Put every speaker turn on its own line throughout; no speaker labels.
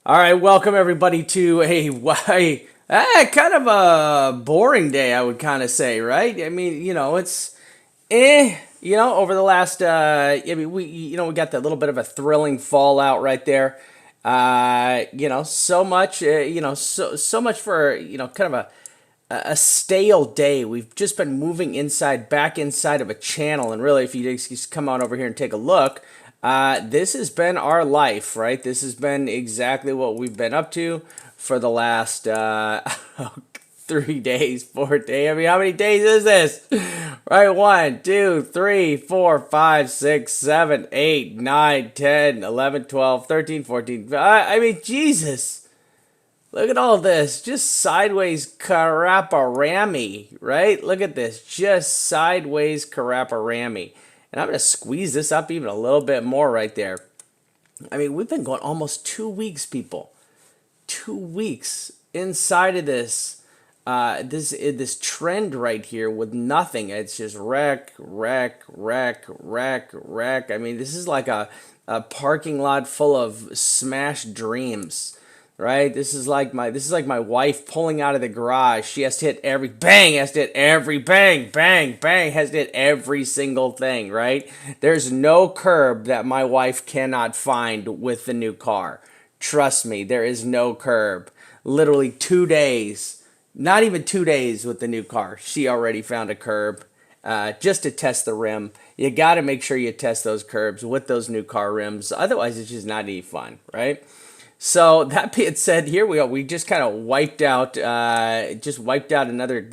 All right, welcome everybody to kind of a boring day, I would kind of say, right? I mean, it's over the last we got that little bit of a thrilling fallout right there. So much, so much for, kind of a stale day. We've just been moving back inside of a channel, and really, if you just come on over here and take a look, this has been our life, right? This has been exactly what we've been up to for the last 3 days, 4 days. I mean, how many days is this? Right, 1, 2, 3, 4, 5, 6, 7, 8, 9, 10, 11, 12, 13, 14. I mean, Jesus. Look at all this. Just sideways caraparami, right? Look at this. Just sideways caraparami. And I'm going to squeeze this up even a little bit more right there. I mean, we've been going almost 2 weeks, people. 2 weeks inside of this trend right here with nothing. It's just wreck, wreck, wreck, wreck, wreck. I mean, this is like a parking lot full of smashed dreams, right? This is like my wife pulling out of the garage. She has to hit every bang, has to hit every bang, bang, bang, has to hit every single thing, right? There's no curb that my wife cannot find with the new car. Trust me, there is no curb. Literally 2 days, not even 2 days with the new car, she already found a curb just to test the rim. You got to make sure you test those curbs with those new car rims. Otherwise, it's just not any fun, right? So that being said, here we go. We just kind of wiped out another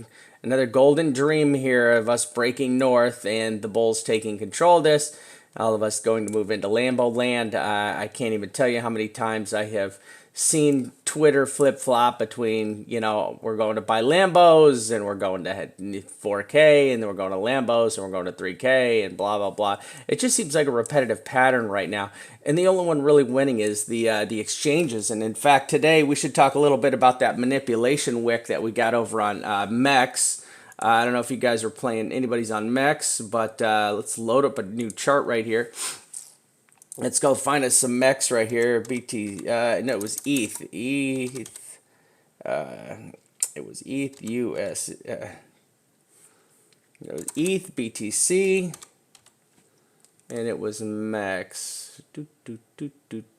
golden dream here of us breaking north and the Bulls taking control of this. All of us going to move into Lambo land. I can't even tell you how many times I have seen Twitter flip flop between, we're going to buy Lambos and we're going to 4K and then we're going to Lambos and we're going to 3K and blah, blah, blah. It just seems like a repetitive pattern right now. And the only one really winning is the exchanges. And in fact, today we should talk a little bit about that manipulation wick that we got over on Mex. I don't know if you guys are playing, anybody's on Mex, but let's load up a new chart right here. Let's go find us some Mex right here. No, it was ETH. It was ETH, US. It was ETH, BTC, and it was Mex.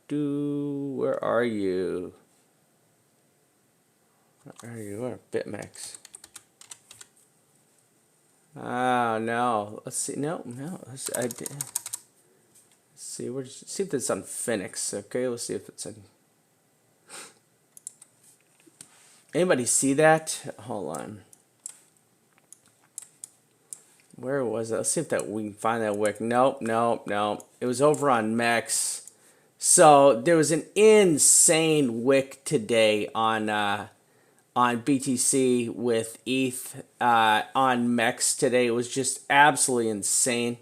Where are you? Where are you? Where? BitMEX. Oh, no. Let's see. No. Let's see. Let's see if it's on Phoenix. Okay, let's see if it's on. Anybody see that? Hold on. Where was it? Let's see if we can find that wick. Nope. It was over on Mex. So there was an insane wick today on BTC with ETH on Mex today. It was just absolutely insane.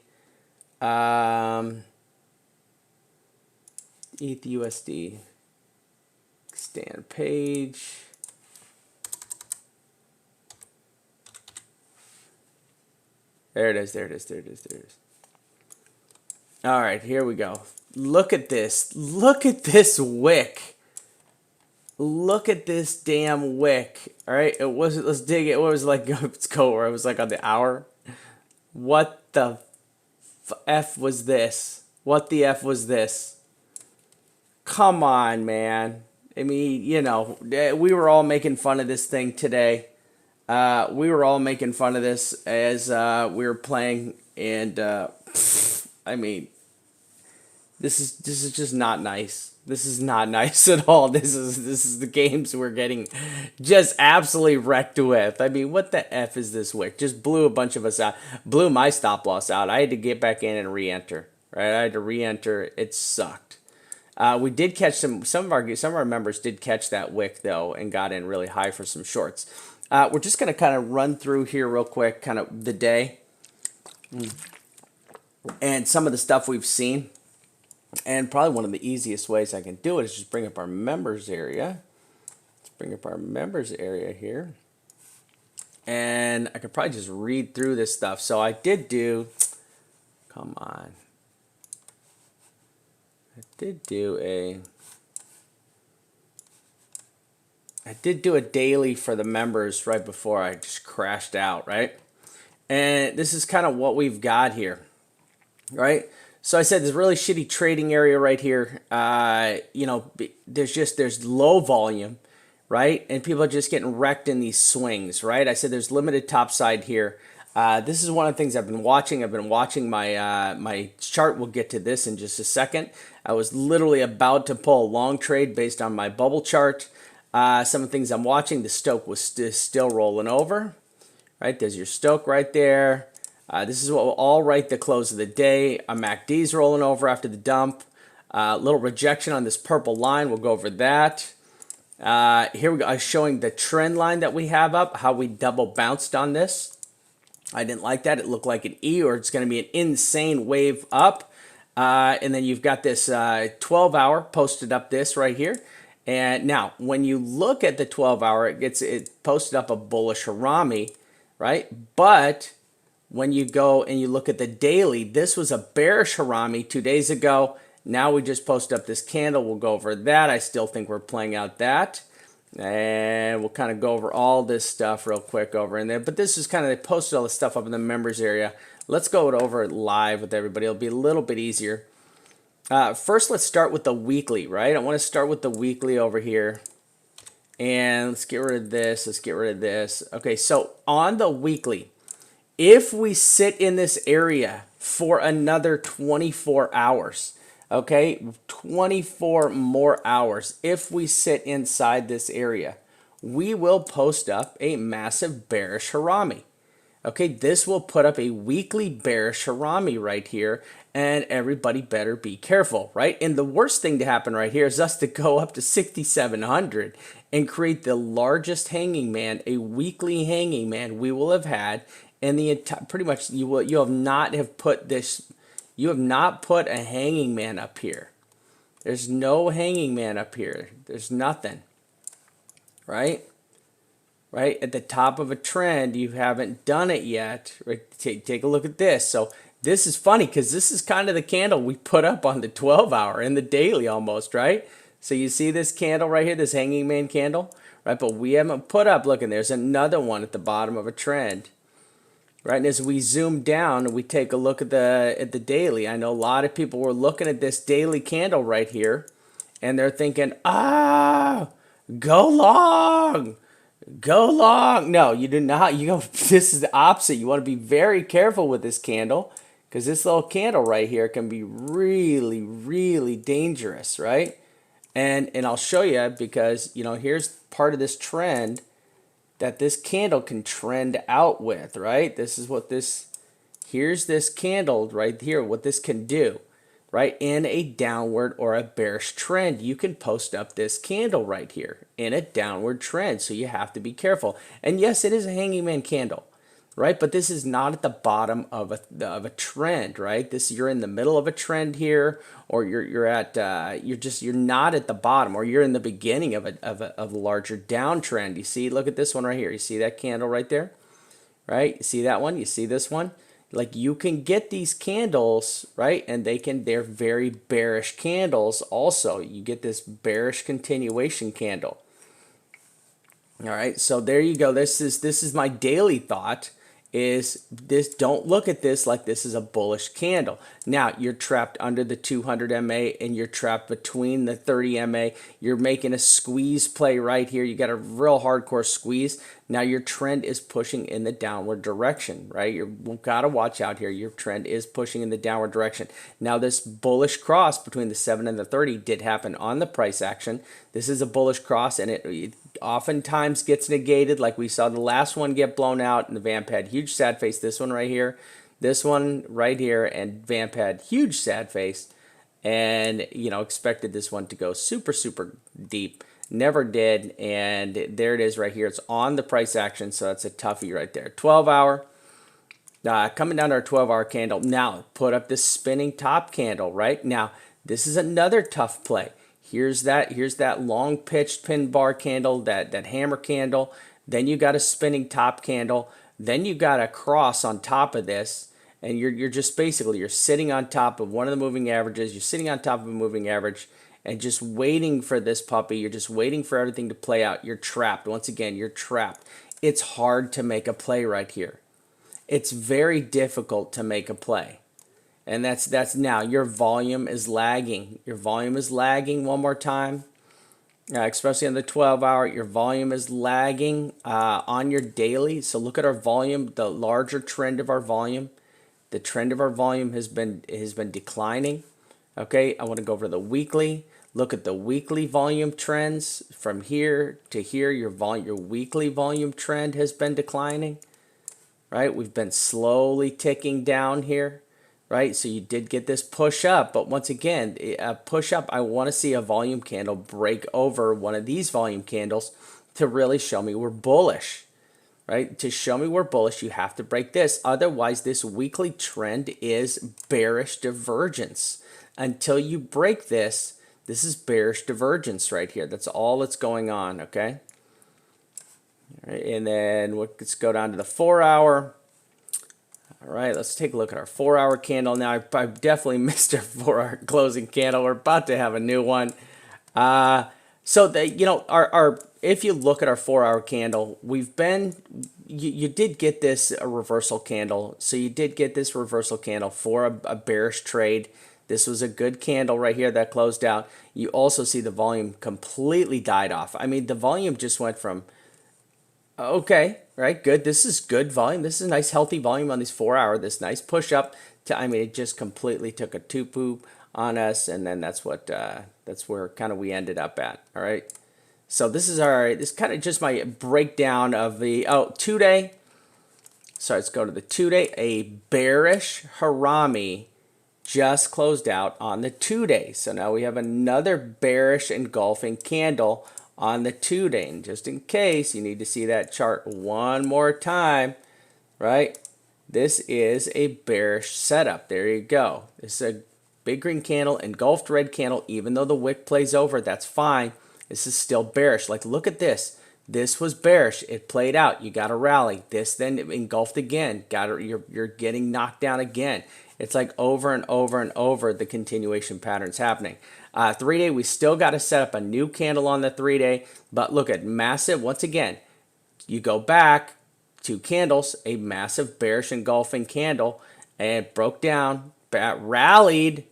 ETH USD stand page. There it is. All right, here we go. Look at this. Look at this wick. Look at this damn wick. All right, let's dig it. What was it like? Let's go where it was like on the hour. What the F was this? What the F was this? Come on, man. I mean, we were all making fun of this thing today. We were all making fun of this as we were playing, and I mean, this is just not nice. This is not nice at all. This is the games we're getting just absolutely wrecked with. I mean, what the F is this wick? Just blew a bunch of us out. Blew my stop loss out. I had to get back in and re-enter. Right? I had to re-enter. It sucked. We did catch some of our members did catch that wick though and got in really high for some shorts. We're just gonna kind of run through here real quick, kind of the day and some of the stuff we've seen. And probably one of the easiest ways I can do it is just bring up our members area. Let's bring up our members area here. And I could probably just read through this stuff. So I did do, come on. I did do a I did do a daily for the members right before I just crashed out, right? And this is kind of what we've got here, right? So I said there's a really shitty trading area right here. There's low volume, right? And people are just getting wrecked in these swings, right? I said there's limited top side here. This is one of the things I've been watching. I've been watching my chart. We'll get to this in just a second. I was literally about to pull a long trade based on my bubble chart. Some of the things I'm watching, the Stoke was still rolling over, right? There's your Stoke right there. This is what we'll all write the close of the day. A MACD's rolling over after the dump. Little rejection on this purple line. We'll go over that. Here we go. I'm showing the trend line that we have up, how we double bounced on this. I didn't like that. It looked like an E, or it's going to be an insane wave up. And then you've got this 12-hour posted up this right here. And now, when you look at the 12-hour, it posted up a bullish harami, right? But when you go and you look at the daily, this was a bearish harami 2 days ago. Now we just posted up this candle. We'll go over that. I still think we're playing out that. And we'll kind of go over all this stuff real quick over in there. But this is kind of, they posted all the stuff up in the members area. Let's go over it live with everybody. It'll be a little bit easier. First, let's start with the weekly, right? I want to start with the weekly over here. And let's get rid of this. Let's get rid of this. Okay, so on the weekly, if we sit in this area for another 24 hours, okay, 24 more hours, if we sit inside this area, we will post up a massive bearish harami. Okay, this will put up a weekly bearish harami right here, and everybody better be careful, right? And the worst thing to happen right here is us to go up to 6,700 and create the largest hanging man, a weekly hanging man we will have had. And the pretty much you have not put a hanging man up here. There's no hanging man up here. There's nothing, right? Right at the top of a trend, you haven't done it yet. Right? Take a look at this. So this is funny because this is kind of the candle we put up on the 12-hour and the daily almost, right? So you see this candle right here, this hanging man candle, right? But we haven't put up. Look, and there's another one at the bottom of a trend. Right, and as we zoom down and we take a look at the daily, I know a lot of people were looking at this daily candle right here, and they're thinking, go long, go long. No, you do not. This is the opposite. You want to be very careful with this candle because this little candle right here can be really, really dangerous, right? And I'll show you because here's part of this trend that this candle can trend out with, right? This is what here's this candle right here, what this can do, right? In a downward or a bearish trend, you can post up this candle right here in a downward trend. So you have to be careful. And yes, it is a hanging man candle, right? But this is not at the bottom of a trend, right? You're in the middle of a trend here, or you're not at the bottom, or you're in the beginning of a larger downtrend. You see, look at this one right here. You see that candle right there, right? You see that one? You see this one? Like, you can get these candles, right? And they're very bearish candles also. You get this bearish continuation candle. All right, so there you go. This is my daily thought. Don't look at this like this is a bullish candle. Now, you're trapped under the 200 MA and you're trapped between the 30 MA. You're making a squeeze play right here. You got a real hardcore squeeze. Now your trend is pushing in the downward direction, right? You've got to watch out here. Your trend is pushing in the downward direction. Now, this bullish cross between the 7 and the 30 did happen on the price action. This is a bullish cross, and it oftentimes gets negated, like we saw the last one get blown out, and the Vamp had huge sad face. This one right here, this one right here, and Vamp had huge sad face, and expected this one to go super, super deep. Never did, and there it is right here. It's on the price action, so that's a toughie right there. 12-hour, coming down to our 12-hour candle. Now, put up this spinning top candle, right? Now, this is another tough play. Here's that long pitched pin bar candle, that hammer candle. Then you got a spinning top candle. Then you got a cross on top of this, and you're just basically, you're sitting on top of one of the moving averages. You're sitting on top of a moving average, and just waiting for this puppy. You're just waiting for everything to play out. You're trapped. Once again, you're trapped. It's hard to make a play right here. It's very difficult to make a play. And that's now your volume is lagging. Your volume is lagging one more time. Especially on the 12-hour, your volume is lagging on your daily. So look at our volume, the larger trend of our volume. The trend of our volume has been declining. Okay, I want to go over the weekly. Look at the weekly volume trends from here to here. Your weekly volume trend has been declining. Right, we've been slowly ticking down here. Right, so you did get this push up, but once again, a push up, I want to see a volume candle break over one of these volume candles to really show me we're bullish. Right, to show me we're bullish, you have to break this. Otherwise, this weekly trend is bearish divergence. Until you break this, this is bearish divergence right here. That's all that's going on, okay? All right, and then let's go down to the 4-hour. All right, let's take a look at our 4-hour candle now. I definitely missed our 4-hour closing candle. We're about to have a new one. So our if you look at our 4-hour candle, you did get this a reversal candle. So you did get this reversal candle for a bearish trade. This was a good candle right here that closed out. You also see the volume completely died off. I mean, the volume just went from okay, right, good. This is good volume. This is a nice healthy volume on this 4-hour. This nice push up to, I mean, it just completely took a two-poo on us, and then that's where kind of we ended up at. All right. So this is kind of just my breakdown of the 2-day. So let's go to the 2-day. A bearish Harami just closed out on the 2-day. So now we have another bearish engulfing candle on the 2-day. And just in case you need to see that chart one more time, right? This is a bearish setup. There you go. This is a big green candle, engulfed red candle. Even though the wick plays over, that's fine. This is still bearish. Like, look at this. This was bearish. It played out. You got to rally. This then engulfed again. You're getting knocked down again. It's like over and over and over the continuation patterns happening. 3-day, we still got to set up a new candle on the 3-day. But look at massive, once again, you go back 2 candles, a massive bearish engulfing candle, and broke down, rallied,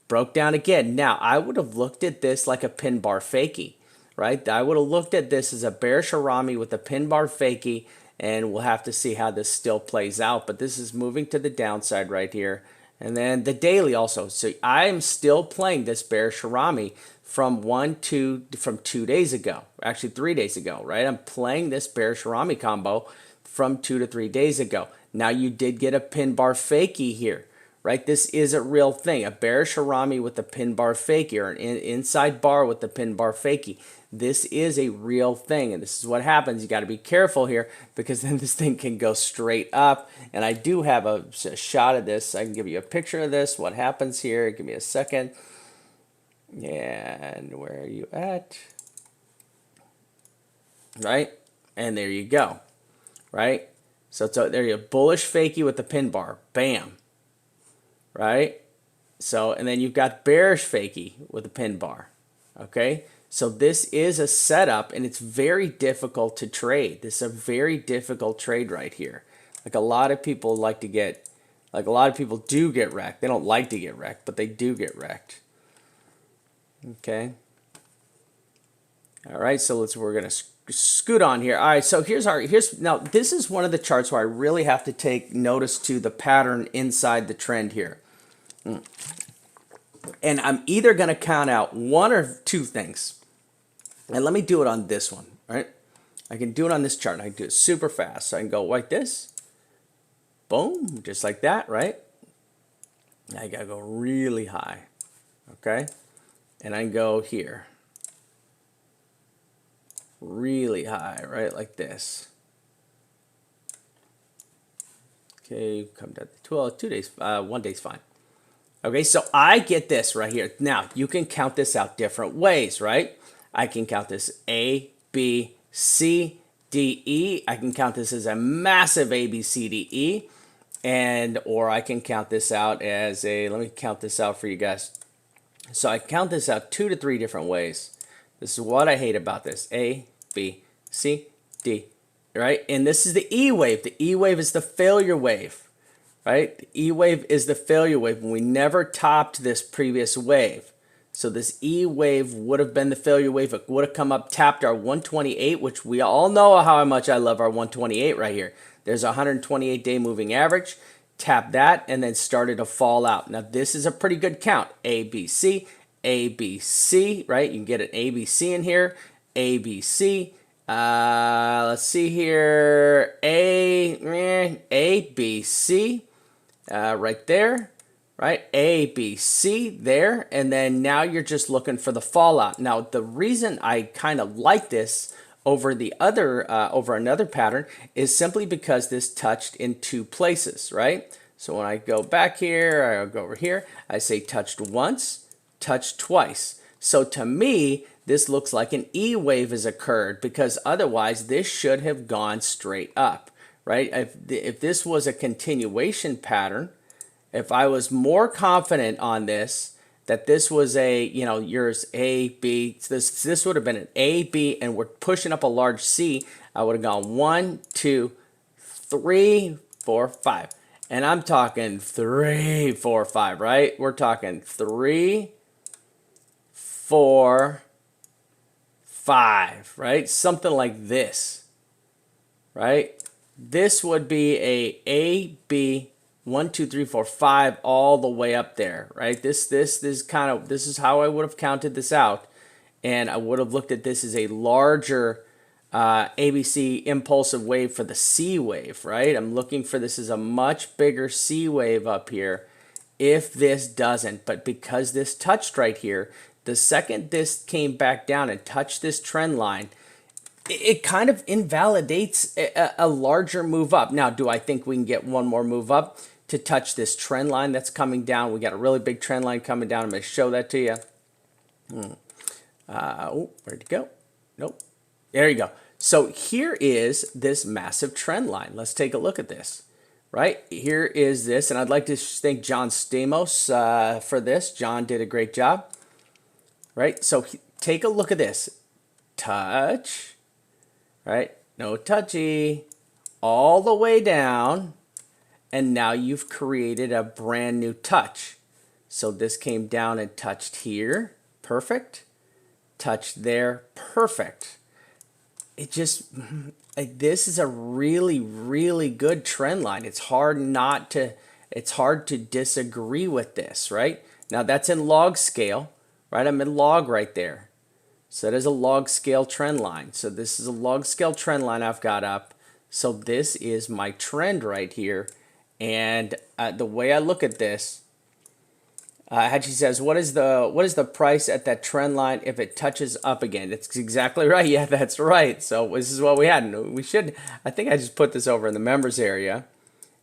broke down again. Now, I would have looked at this like a pin bar fakie, right? I would have looked at this as a bearish Harami with a pin bar fakie, and we'll have to see how this still plays out. But this is moving to the downside right here. And then the daily also. So I am still playing this bearish Harami from 2 days ago. Actually, 3 days ago, right? I'm playing this bearish Harami combo from 2 to 3 days ago. Now you did get a pin bar fakie here, right? This is a real thing. A bearish Harami with a pin bar fakie, or an inside bar with the pin bar fakie. This is a real thing, and this is what happens. You got to be careful here, because then this thing can go straight up. And I do have a shot of this. I can give you a picture of this. What happens here? Give me a second. And where are you at? Right? And there you go. Right? So there you go. Bullish fakie with the pin bar. Bam. Right? So, and then you've got bearish fakie with a pin bar. Okay? So this is a setup, and it's very difficult to trade. This is a very difficult trade right here. Like, a lot of people do get wrecked. They don't like to get wrecked, but they do get wrecked. Okay. All right, so we're going to scoot on here. All right, so now this is one of the charts where I really have to take notice to the pattern inside the trend here. And I'm either going to count out one or two things. And let me do it on this one, right? I can do it on this chart. I can do it super fast. So I can go like this. Boom, just like that, right? I got to go really high, okay? And I can go here. Really high, right? Like this. Okay, come down to 12, 2 days, 1 day's fine. Okay, so I get this right here. Now, you can count this out different ways, right? I can count this A, B, C, D, E. I can count this as a massive A, B, C, D, E. Or I can count this out as let me count this out for you guys. So I count this out 2 to 3 different ways. This is what I hate about this. A, B, C, D, right? And this is the E wave. The E wave is the failure wave, right? The E wave is the failure wave. And we never topped this previous wave. So this E wave would have been the failure wave. It would have come up, tapped our 128, which we all know how much I love our 128 right here. There's a 128-day moving average. Tap that and then started to fall out. Now this is a pretty good count. A, B, C, A, B, C, right? You can get an A, B, C in here. A, B, C. Let's see here. A, B, C, right there. Right, A, B, C there, and then now you're just looking for the fallout. Now, the reason I kind of like this over the other, over another pattern is simply because this touched in 2 places, right? So when I go back here, I'll go over here, I say touched once, touched twice. So to me, this looks like an E wave has occurred because otherwise this should have gone straight up, right? If this was a continuation pattern, if I was more confident on this, that this was a, you know, yours A, B, this would have been an A, B, and we're pushing up a large C, I would have gone 1, 2, 3, 4, 5. And I'm talking 3, 4, 5, right? We're talking 3, 4, 5, right? Something like this, right? This would be a B, 1, 2, 3, 4, 5, all the way up there, right? This is how I would have counted this out, and I would have looked at this as a larger ABC impulsive wave for the C wave, right? I'm looking for this as a much bigger C wave up here if this doesn't, but because this touched right here, the second this came back down and touched this trend line, it kind of invalidates a larger move up. Now, do I think we can get one more move up to touch this trend line that's coming down? We got a really big trend line coming down. I'm going to show that to you. Where'd it go? Nope. There you go. So here is this massive trend line. Let's take a look at this. Right here is this, and I'd like to thank John Stamos for this. John did a great job. Right. So take a look at this. Touch. Right. No touchy. All the way down. And now you've created a brand new touch. So this came down and touched here. Perfect. Touched there. Perfect. It just, this is a really, really good trend line. It's hard to disagree with this, right? Now that's in log scale, right? I'm in log right there. So that is a log scale trend line. So this is a log scale trend line I've got up. So this is my trend right here. And the way I look at this, Hachi says, what is the price at that trend line if it touches up again? It's exactly right. Yeah, that's right. So this is what we had. I think I just put this over in the members area.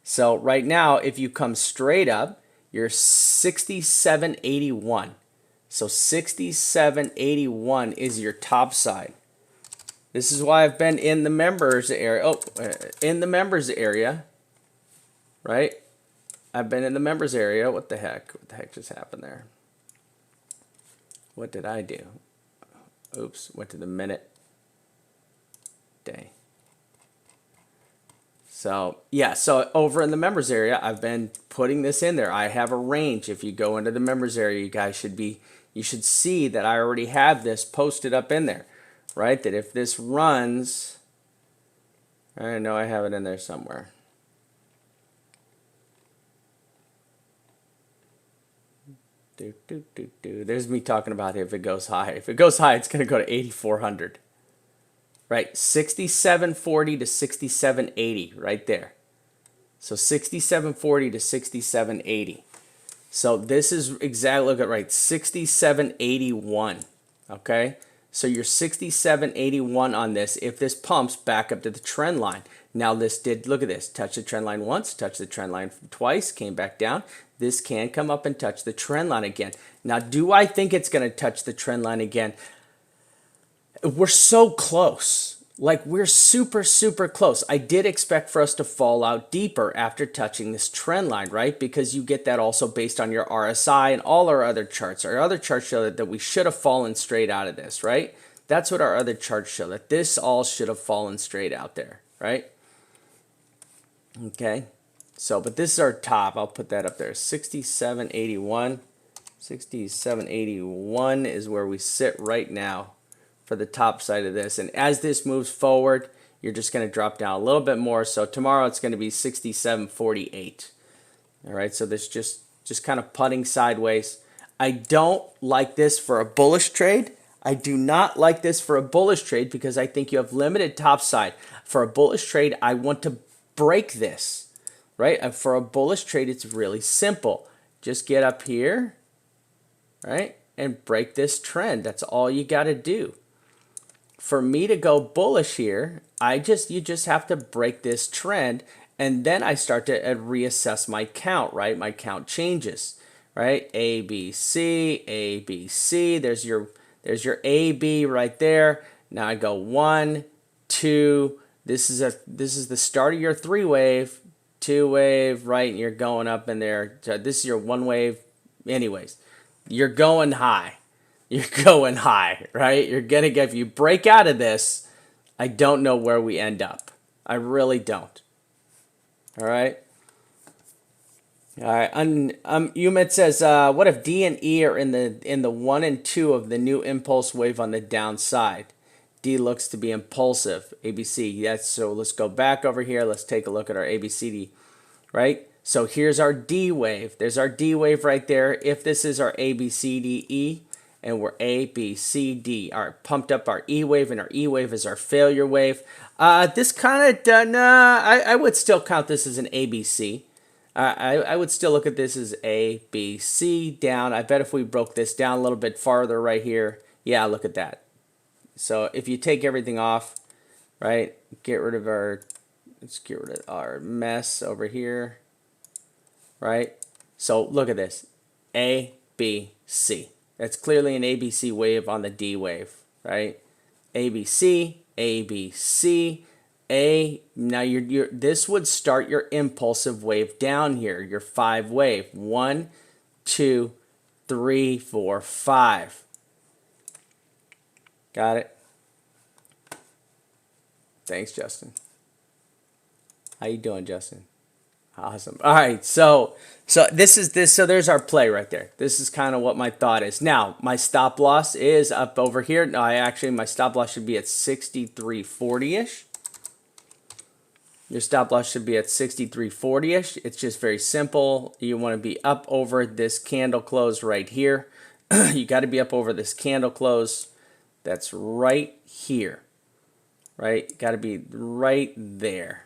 So right now, if you come straight up, you're 67.81. So 67.81 is your top side. This is why I've been in the members area. In the members area. Right? I've been in the members area. What the heck? What the heck just happened there? What did I do? Oops, went to the minute day. So, yeah, so over in the members area, I've been putting this in there. I have a range. If you go into the members area, you should see that I already have this posted up in there, right? That if this runs, I know I have it in there somewhere. There's me talking about if it goes high. If it goes high, it's going to go to 8,400. Right? 6740 to 6780 right there. So 6740 to 6780. So this is exactly, look at right, 6781. Okay? So you're 6781 on this if this pumps back up to the trend line. Now this did, look at this, touch the trend line once, touch the trend line twice, came back down. This can come up and touch the trend line again. Now, do I think it's going to touch the trend line again? We're so close. like we're super, super close. I did expect for us to fall out deeper after touching this trend line, right? Because you get that also based on your RSI and all our other charts. Our other charts show that we should have fallen straight out of this, right? That's what our other charts show, that this all should have fallen straight out there, right? Okay, so, but this is our top. I'll put that up there, 67.81. 67.81 is where we sit right now for the top side of this. And as this moves forward, you're just going to drop down a little bit more. So tomorrow it's going to be 67.48. All right, so this just kind of putting sideways. I don't like this for a bullish trade. I do not like this for a bullish trade because I think you have limited top side. For a bullish trade, I want to break this, right? For a bullish trade, it's really simple. Just get up here, right, and break this trend. That's all you got to do. For me to go bullish here, you just have to break this trend, and then I start to reassess my count, right? My count changes, right? A, B, C, A, B, C. There's your A, B right there. Now I go 1, 2. This is the start of your 3 wave, 2 wave, right? And you're going up in there. So this is your 1 wave. Anyways, you're going high. You're going high, right? You're gonna get, if you break out of this, I don't know where we end up. I really don't. All right. All right. Umit says, what if D and E are in the 1 and 2 of the new impulse wave on the downside? D looks to be impulsive. ABC. Yes. So let's go back over here. Let's take a look at our ABCD. Right. So here's our D wave. There's our D wave right there. If this is our ABCDE, and we're A, B, C, D. All right, pumped up our E wave, and our E wave is our failure wave. This kind of, nah, I would still count this as an ABC. I would still look at this as A, B, C, down. I bet if we broke this down a little bit farther right here, yeah, look at that. So if you take everything off, right, let's get rid of our mess over here, right? So look at this, A, B, C. That's clearly an ABC wave on the D wave, right? ABC, ABC, A. Now this would start your impulsive wave down here, your 5 wave. 1, 2, 3, 4, 5. Got it? Thanks, Justin. How you doing, Justin? Awesome. All right, so there's our play right there. This is kind of what my thought is. Now, my stop loss is up over here. No, my stop loss should be at 63.40-ish. Your stop loss should be at 63.40-ish. It's just very simple. You want to be up over this candle close right here. You got to be up over this candle close. That's right here. Right? Got to be right there.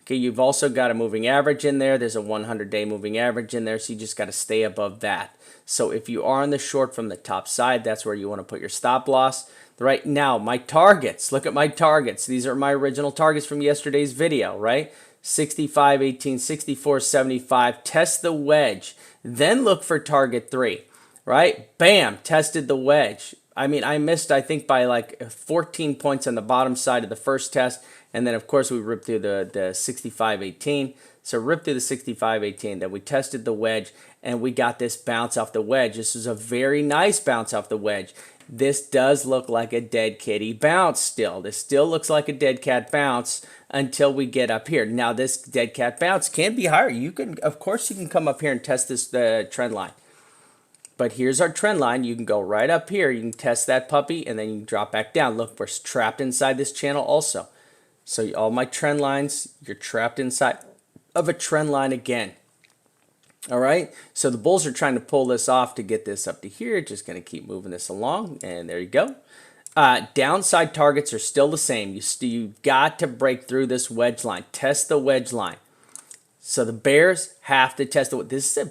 Okay, you've also got a moving average in there. There's a 100-day moving average in there, so you just got to stay above that. So if you are on the short from the top side, that's where you want to put your stop loss. Right now, my targets, look at my targets. These are my original targets from yesterday's video, right? 65.18, 64.75, test the wedge. Then look for target 3, right? Bam, tested the wedge. I mean, I missed, I think, by like 14 points on the bottom side of the first test. And then, of course, we ripped through the 65.18. So ripped through the 65.18. Then we tested the wedge, and we got this bounce off the wedge. This was a very nice bounce off the wedge. This does look like a dead kitty bounce still. This still looks like a dead cat bounce until we get up here. Now, this dead cat bounce can be higher. You can, of course, you can come up here and test this trend line. But here's our trend line. You can go right up here. You can test that puppy, and then you can drop back down. Look, we're trapped inside this channel also. So all my trend lines, you're trapped inside of a trend line again. All right. So the bulls are trying to pull this off to get this up to here. Just going to keep moving this along. And there you go. Downside targets are still the same. You got to break through this wedge line. Test the wedge line. So the bears have to test the. This is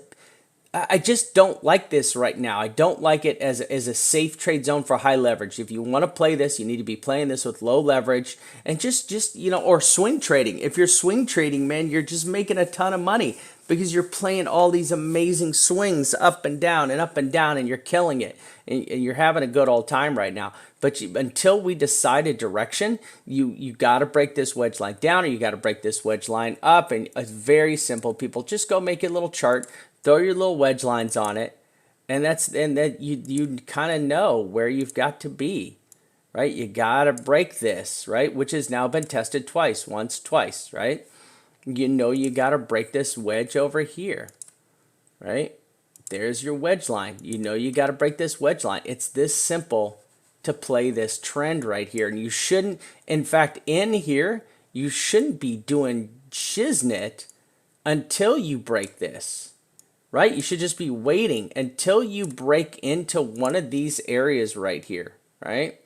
I just don't like this right now. I don't like it as a safe trade zone for high leverage. If you want to play this, you need to be playing this with low leverage and just you know, or swing trading. If you're swing trading, man, you're just making a ton of money because you're playing all these amazing swings up and down, and you're killing it. And you're having a good old time right now. But until we decide a direction, you got to break this wedge line down, or you got to break this wedge line up. And it's very simple, people. Just go make a little chart, throw your little wedge lines on it, and that you kind of know where you've got to be, right? You got to break this, right? Which has now been tested twice, once, twice, right? You know you got to break this wedge over here, right? There's your wedge line. You know you got to break this wedge line. It's this simple to play this trend right here. And you shouldn't, in fact, in here, you shouldn't be doing shiznit until you break this, right? You should just be waiting until you break into one of these areas right here, right?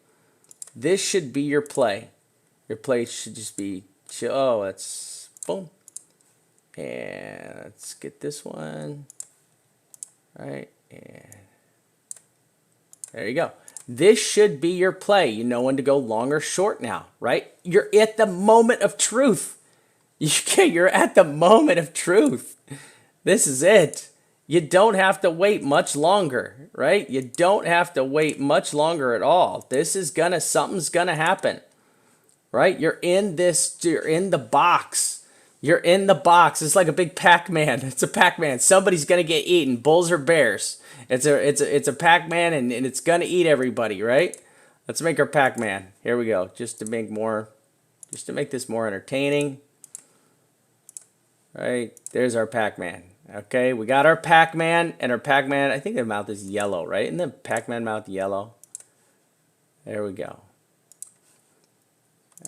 This should be your play. Your play should just be, oh, that's, boom. And let's get this one, right? And there you go. This should be your play. You know when to go long or short now, right? You're at the moment of truth. You're at the moment of truth. This is it. You don't have to wait much longer, right? You don't have to wait much longer at all. This is something's gonna happen, right? You're in the box. You're in the box. It's like a big Pac-Man. It's a Pac-Man. Somebody's gonna get eaten. Bulls or bears. It's a Pac-Man, and it's gonna eat everybody, right? Let's make our Pac-Man. Here we go. Just to make this more entertaining. Right? There's our Pac-Man. Okay, we got our Pac-Man, and our Pac-Man, I think the mouth is yellow, right? Isn't the Pac-Man mouth yellow? There we go.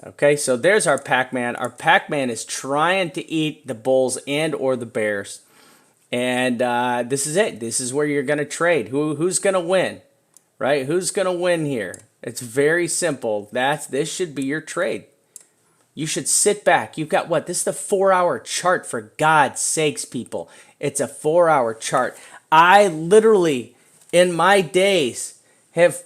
Okay, so there's our Pac-Man. Our Pac-Man is trying to eat the bulls and or the bears. And this is it. This is where you're going to trade. Who's going to win, right? Who's going to win here? It's very simple. This should be your trade. You should sit back. You've got what? This is the 4-hour chart, for God's sakes, people. It's a 4-hour chart. I literally, in my days, have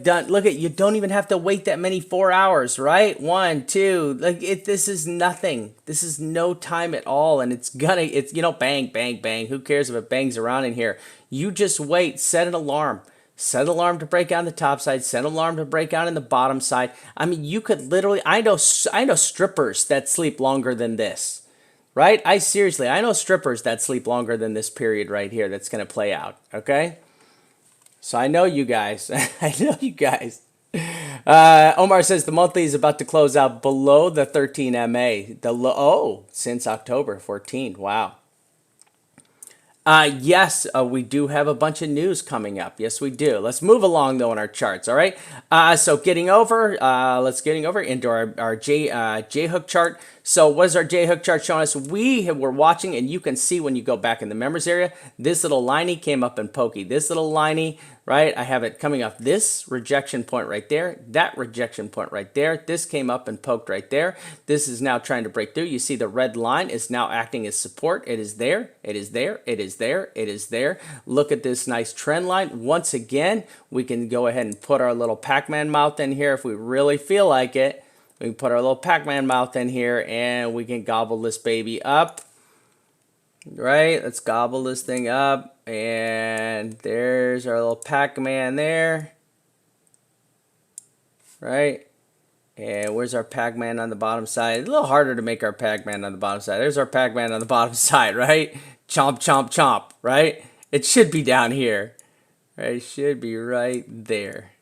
done, look at, you don't even have to wait that many 4 hours, right? 1, 2, like this is nothing. This is no time at all. And it's bang, bang, bang. Who cares if it bangs around in here? You just wait, set an alarm. Set an alarm to break out on the top side. Set an alarm to break out on the bottom side. I mean, you could literally, I know strippers that sleep longer than this, right? I know strippers that sleep longer than this period right here that's going to play out, okay? So I know you guys. I know you guys. Omar says the monthly is about to close out below the 13 MA. Since October 14. Wow. Yes, we do have a bunch of news coming up. Yes, we do. Let's move along, though, in our charts, all right? So let's getting over into our J-hook chart. So what is our J-hook chart showing us? We're watching, and you can see when you go back in the members area, this little liney came up in pokey. This little liney, right? I have it coming off this rejection point right there, that rejection point right there. This came up and poked right there. This is now trying to break through. You see the red line is now acting as support. It is there. It is there. It is there. It is there. Look at this nice trend line. Once again, we can go ahead and put our little Pac-Man mouth in here if we really feel like it. We can put our little Pac-Man mouth in here, and we can gobble this baby up. Right? Let's gobble this thing up. And there's our little Pac-Man there. Right? And where's our Pac-Man on the bottom side? It's a little harder to make our Pac-Man on the bottom side. There's our Pac-Man on the bottom side, right? Chomp, chomp, chomp, right? It should be down here. Right? It should be right there.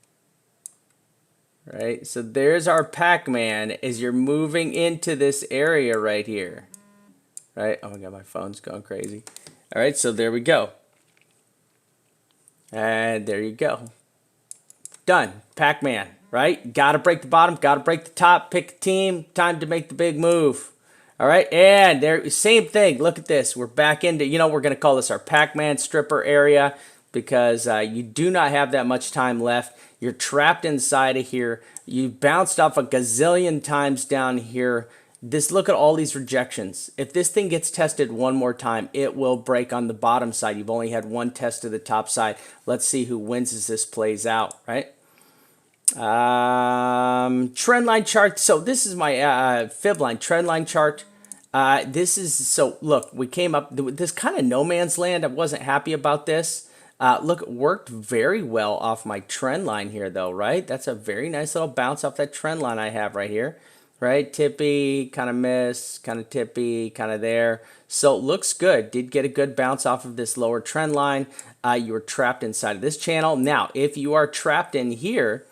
Right? So there's our Pac-Man as you're moving into this area right here. Right? Oh my God, my phone's going crazy. All right, so there we go. And there you go. Done. Pac-Man, right? Got to break the bottom, got to break the top, pick a team, time to make the big move. All right, and there, same thing. Look at this. We're back into, we're going to call this our Pac-Man stripper area because you do not have that much time left. You're trapped inside of here. You bounced off a gazillion times down here. Look at all these rejections. If this thing gets tested one more time, it will break on the bottom side. You've only had one test to the top side. Let's see who wins as this plays out, right? Trend line chart. So this is my fib line trend line chart. Look, we came up this kind of no man's land. I wasn't happy about this. Look, it worked very well off my trend line here, though, right? That's a very nice little bounce off that trend line I have right here, right? Tippy, kind of miss, kind of tippy, kind of there. So it looks good. Did get a good bounce off of this lower trend line. You were trapped inside of this channel. Now, if you are trapped in here,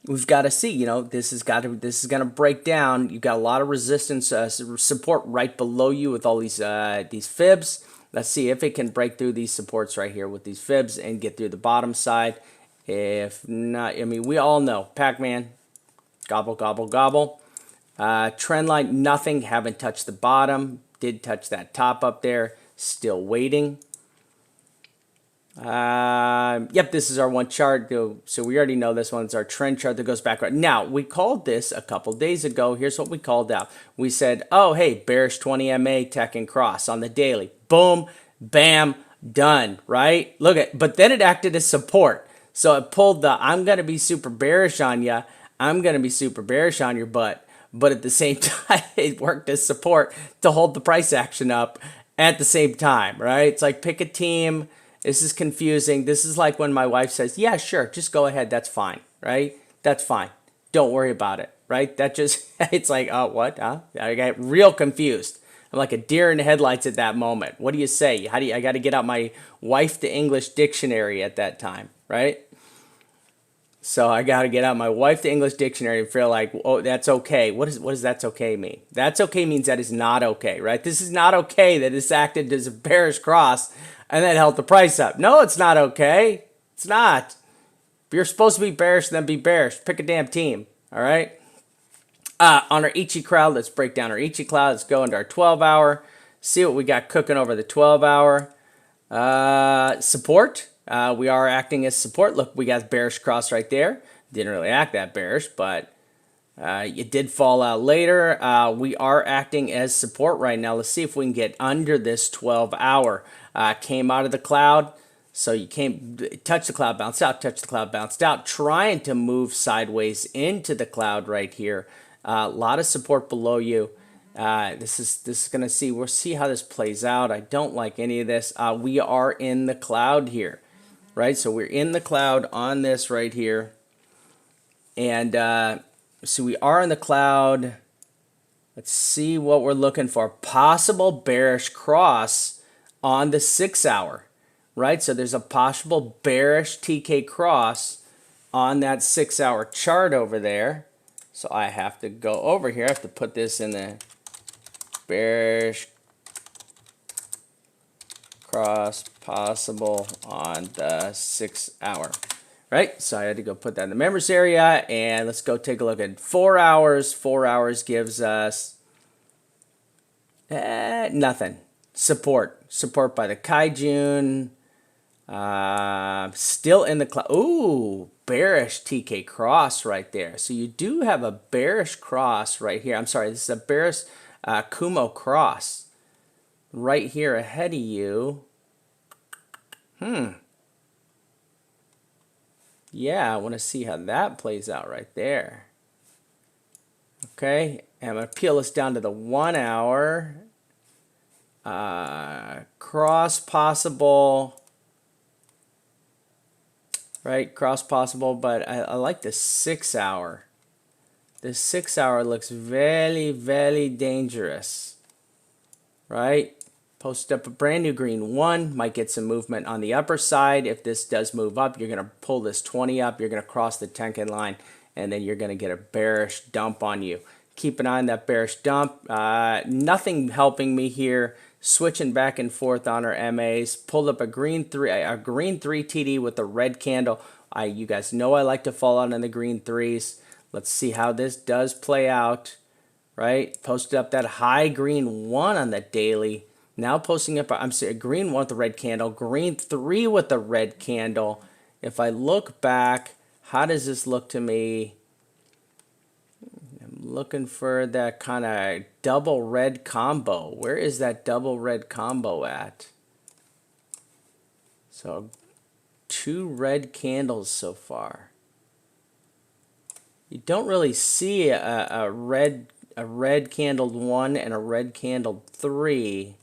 we've got to see, you know, this is going to break down. You've got a lot of resistance, support right below you with all these fibs. Let's see if it can break through these supports right here with these fibs and get through the bottom side. If not, I mean, we all know Pac-Man, gobble, gobble, gobble. Trend line, nothing, haven't touched the bottom. Did touch that top up there, still waiting. Yep, this is our one chart. So we already know this one's our trend chart that goes back. Now, we called this a couple days ago. Here's what we called out. We said, oh, hey, bearish 20 MA, tech and cross on the daily. Boom, bam, done, right? Look at, but then it acted as support. So it pulled the, I'm going to be super bearish on you. I'm going to be super bearish on your butt. But at the same time, it worked as support to hold the price action up at the same time, right? It's like pick a team. This is confusing. This is like when my wife says, yeah, sure, just go ahead. That's fine, right? That's fine. Don't worry about it, right? That just, it's like, oh, what? Huh? I got real confused. I'm like a deer in the headlights at that moment. What do you say? How do you, I got to get out my wife to English dictionary at that time, right? So I got to get out my wife to English dictionary and feel like, oh, that's okay. What does that's okay mean? That's okay means that is not okay, right? This is not okay that this acted as a bearish cross and then held the price up. No, it's not okay. It's not. If you're supposed to be bearish, then be bearish. Pick a damn team, all right? On our Ichi crowd, let's break down our Ichi cloud. Let's go into our 12-hour. See what we got cooking over the 12-hour. Support. We are acting as support. Look, we got bearish cross right there. Didn't really act that bearish, but it did fall out later. We are acting as support right now. Let's see if we can get under this 12-hour. Came out of the cloud. So you came, touch the cloud, bounced out, touch the cloud, bounced out. Trying to move sideways into the cloud right here. A lot of support below you. This is gonna see. We'll see how this plays out. I don't like any of this. We are in the cloud here, right? So we're in the cloud on this right here, and so we are in the cloud. Let's see what we're looking for. Possible bearish cross on the 6-hour, right? So there's a possible bearish TK cross on that 6-hour chart over there. So I have to go over here. I have to put this in the bearish cross possible on the 6-hour, right? So I had to go put that in the members area, and let's go take a look at 4 hours. 4 hours gives us nothing. Support by the Kaijun. Still in the cloud. Ooh, bearish TK cross right there. So you do have a bearish cross right here. I'm sorry, this is a bearish Kumo cross right here ahead of you. Yeah, I want to see how that plays out right there. Okay, and I'm going to peel this down to the 1 hour. Cross possible. Right, cross possible, but I like the 6-hour. The 6-hour looks very, very dangerous. Right? Post up a brand new green 1. Might get some movement on the upper side. If this does move up, you're going to pull this 20 up. You're going to cross the Tenkan line, and then you're going to get a bearish dump on you. Keep an eye on that bearish dump. Nothing helping me here. Switching back and forth on our MAs. Pulled up a green 3 TD with a red candle. You guys know I like to fall out on the green 3s. Let's see how this does play out. Right? Posted up that high green 1 on the daily. Now posting up, I'm sorry, green 1 with the red candle. Green 3 with the red candle. If I look back, how does this look to me? Looking for that kind of double red combo. Where is that double red combo at? So 2 red candles so far. You don't really see a red candled 1 and a red candled 3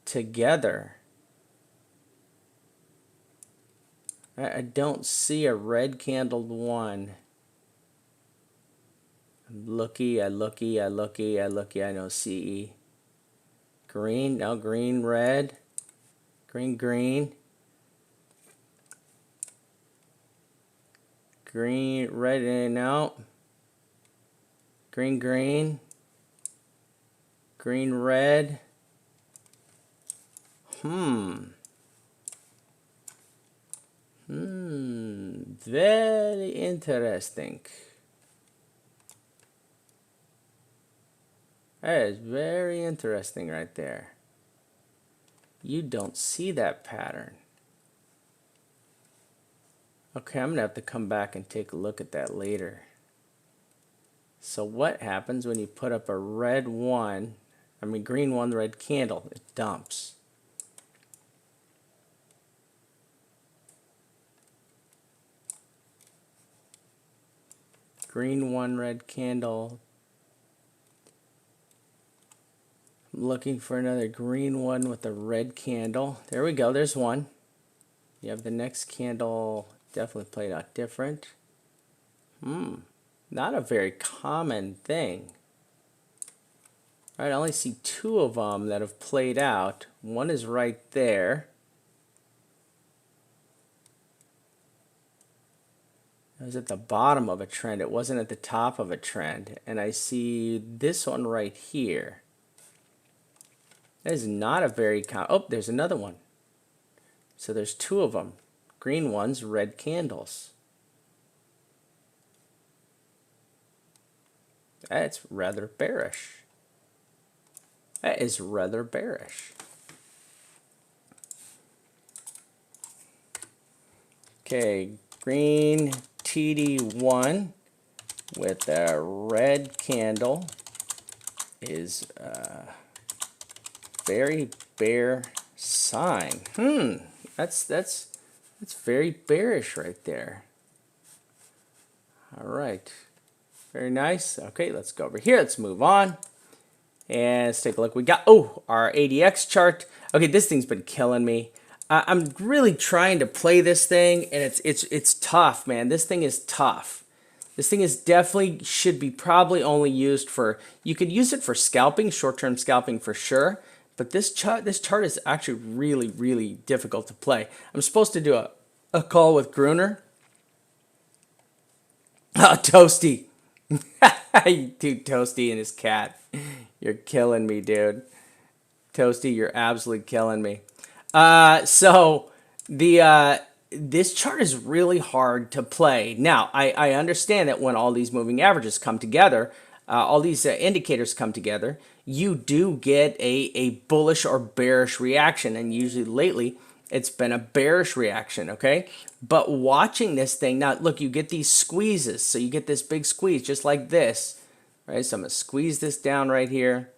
together. I don't see a red candled one. Looky, I looky, I looky, I looky, I know CE. Green, no, green, red. Green, green. Green, red, no. Green, green. Green, red. Very interesting. That is very interesting right there. You don't see that pattern. Okay, I'm going to have to come back and take a look at that later. So what happens when you put up a red one, green one, red candle? It dumps. Green one, red candle. I'm looking for another green one with a red candle. There we go, there's one. You have the next candle, definitely played out different. Not a very common thing. All right, I only see two of them that have played out. One is right there. It was at the bottom of a trend. It wasn't at the top of a trend. And I see this one right here. That is not a very common. Oh, there's another one. So there's two of them. Green ones, red candles. That's rather bearish. That is rather bearish. Okay, green TD1 with a red candle is a very bear sign. That's very bearish right there. All right. Very nice. Okay, let's go over here. Let's move on. And let's take a look. We got, our ADX chart. Okay, this thing's been killing me. I'm really trying to play this thing, and it's tough, man. This thing is tough. This thing is definitely should be probably only used for, you could use it for scalping, short-term scalping for sure. But this chart is actually really, really difficult to play. I'm supposed to do a call with Gruner. Oh, Toasty. Dude, Toasty and his cat. You're killing me, dude. Toasty, you're absolutely killing me. So this chart is really hard to play. Now, I understand that when all these moving averages come together, all these indicators come together, you do get a bullish or bearish reaction. And usually lately, it's been a bearish reaction, okay? But watching this thing, now look, you get these squeezes. So you get this big squeeze just like this, right? So I'm going to squeeze this down right here.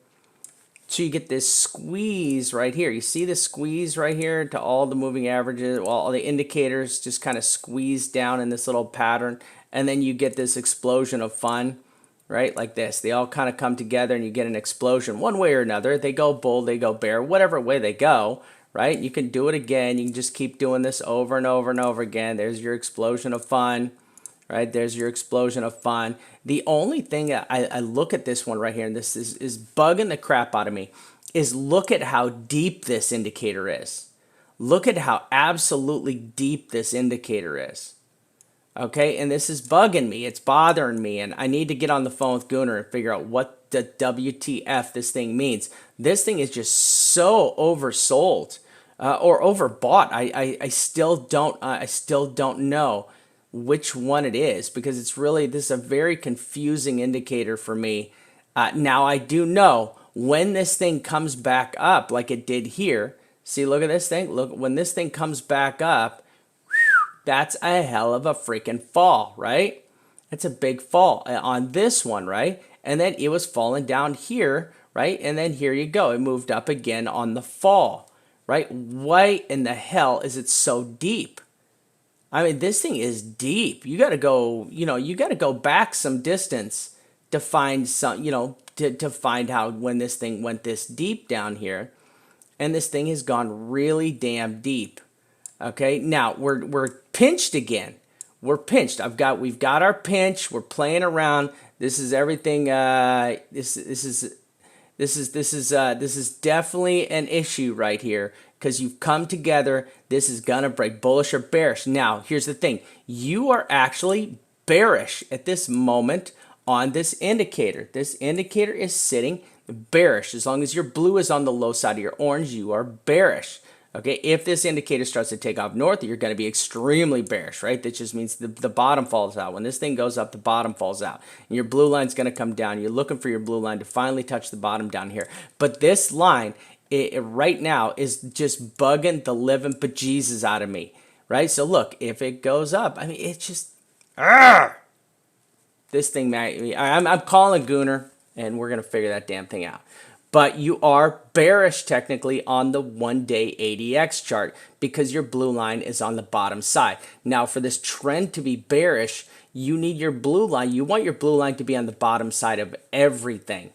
So you get this squeeze right here. You see the squeeze right here to all the moving averages, well, all the indicators just kind of squeeze down in this little pattern. And then you get this explosion of fun, right? Like this. They all kind of come together and you get an explosion one way or another. They go bull, they go bear, whatever way they go, right? You can do it again. You can just keep doing this over and over and over again. There's your explosion of fun. Right, there's your explosion of fun. The only thing that I look at this one right here, and this is bugging the crap out of me, is look at how deep this indicator is. Look at how absolutely deep this indicator is. Okay, and this is bugging me. It's bothering me, and I need to get on the phone with Gunnar and figure out what the WTF this thing means. This thing is just so oversold or overbought. I still don't know which one it is, because this is a very confusing indicator for me. Now I do know when this thing comes back up like it did here. See, look at this thing. Look, when this thing comes back up, that's a hell of a freaking fall, right? It's a big fall on this one, right? And then it was falling down here, right? And then here you go. It moved up again on the fall, right? Why in the hell is it so deep? I mean, this thing is deep. You got to go, you got to go back some distance to find some, to find how when this thing went this deep down here. And this thing has gone really damn deep. Okay, now we're pinched again. We're pinched. We've got our pinch. We're playing around. This is everything. This is definitely an issue right here because you've come together. This is gonna break, bullish or bearish. Now, here's the thing: you are actually bearish at this moment on this indicator. This indicator is sitting bearish. As long as your blue is on the low side of your orange, you are bearish. Okay, if this indicator starts to take off north, you're going to be extremely bearish, right? That just means the bottom falls out. When this thing goes up, the bottom falls out. And your blue line's going to come down. You're looking for your blue line to finally touch the bottom down here. But this line, right now, is just bugging the living bejesus out of me, right? So look, if it goes up, I mean, it's just, this thing, I'm calling Gooner, and we're going to figure that damn thing out. But you are bearish technically on the 1-day ADX chart because your blue line is on the bottom side. Now, for this trend to be bearish, you need your blue line. You want your blue line to be on the bottom side of everything.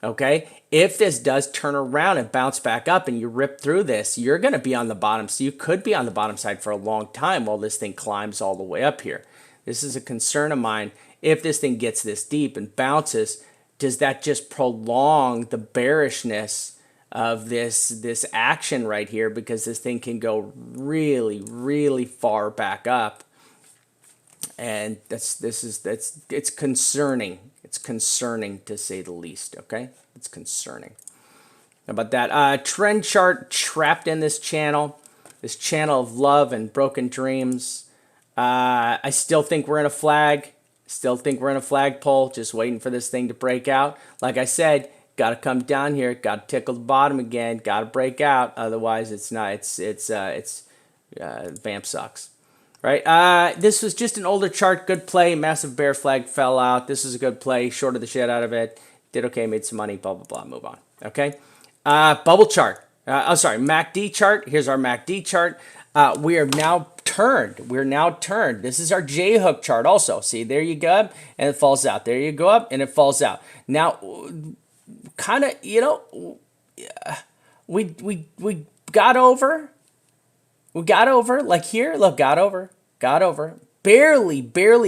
Okay? If this does turn around and bounce back up and you rip through this, you're going to be on the bottom. So you could be on the bottom side for a long time while this thing climbs all the way up here. This is a concern of mine. If this thing gets this deep and bounces, does that just prolong the bearishness of this action right here? Because this thing can go really, really far back up, and it's concerning. It's concerning to say the least. Okay, it's concerning. How about that? Trend chart trapped in this channel of love and broken dreams. I still think we're in a flag. Still think we're in a flagpole, just waiting for this thing to break out. Like I said, got to come down here, got to tickle the bottom again, got to break out. Otherwise, it's not. Vamp sucks, right? This was just an older chart, good play. Massive bear flag fell out. This is a good play. Shorted the shit out of it. Did okay, made some money. Blah blah blah. Move on. Okay. Bubble chart. Sorry, MACD chart. Here's our MACD chart. We are now turned. We're now turned. This is our J hook chart also. See, there you go up and it falls out. There you go up and it falls out. Now, kind of, we got over. We got over, like here, look, got over, barely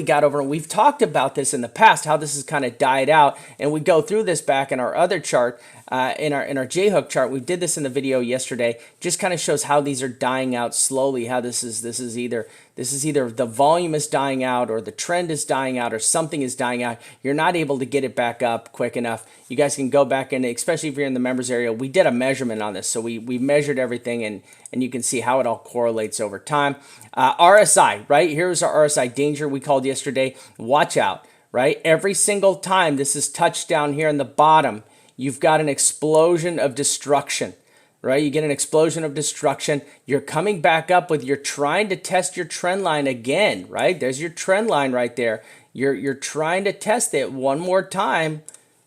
got over. And we've talked about this in the past, how this has kind of died out. And we go through this back in our other chart, in our J-hook chart. We did this in the video yesterday. Just kind of shows how these are dying out slowly, how this is either the volume is dying out or the trend is dying out or something is dying out. You're not able to get it back up quick enough. You guys can go back in, especially if you're in the members area. We did a measurement on this. So we measured everything and you can see how it all correlates over time. RSI, right? Here's our RSI danger we called yesterday. Watch out, right? Every single time this is touched down here in the bottom, you've got an explosion of destruction, right? You get an explosion of destruction. You're coming back up with, you're trying to test your trend line again, right? There's your trend line right there. You're trying to test it one more time.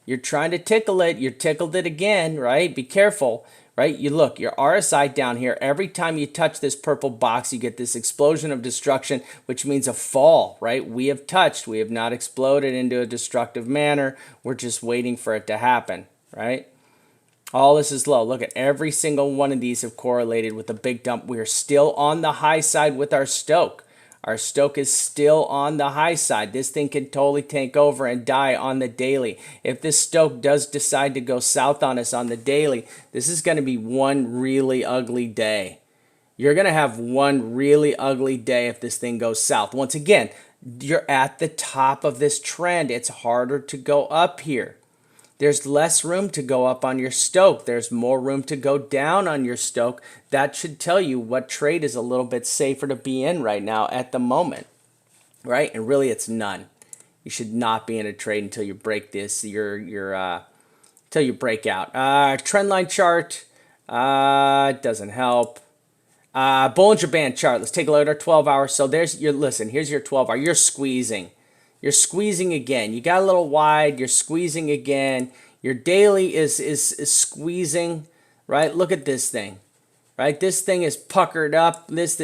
You're trying to tickle it. You tickled it again, right? Be careful, right? You look, your RSI down here, every time you touch this purple box, you get this explosion of destruction, which means a fall, right? We have touched. We have not exploded into a destructive manner. We're just waiting for it to happen, right? All this is low. Look at every single one of these have correlated with a big dump. We are still on the high side with our Stoke. Our Stoke is still on the high side. This thing can totally tank over and die on the daily. If this Stoke does decide to go south on us on the daily, this is going to be one really ugly day. You're going to have one really ugly day if this thing goes south. Once again, you're at the top of this trend. It's harder to go up here. There's less room to go up on your Stoke. There's more room to go down on your Stoke. That should tell you what trade is a little bit safer to be in right now at the moment, right? And really, it's none. You should not be in a trade until you break this. Until you break out. Trendline chart doesn't help. Bollinger Band chart. Let's take a look at our 12 hour. So there's your, listen, here's your 12 hour. You're squeezing. You're squeezing again. You got a little wide. You're squeezing again. Your daily is squeezing, right? Look at this thing, right? This thing is puckered up. This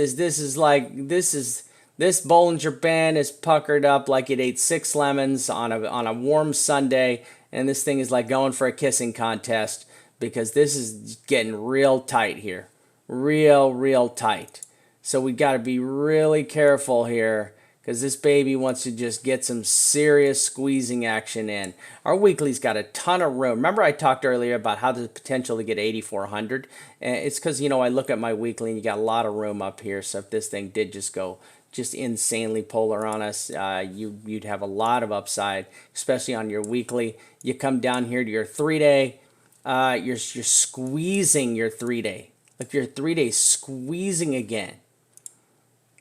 Bollinger Band is puckered up like it ate 6 lemons on a warm Sunday, and this thing is like going for a kissing contest because this is getting real tight here, real tight. So we got to be really careful here because this baby wants to just get some serious squeezing action in. Our weekly's got a ton of room. Remember I talked earlier about how the potential to get 8,400? And it's because, you know, I look at my weekly and you got a lot of room up here. So if this thing did just go just insanely polar on us, you'd have a lot of upside, especially on your weekly. You come down here to your 3-day, you're squeezing your 3-day. Like your 3-day squeezing again.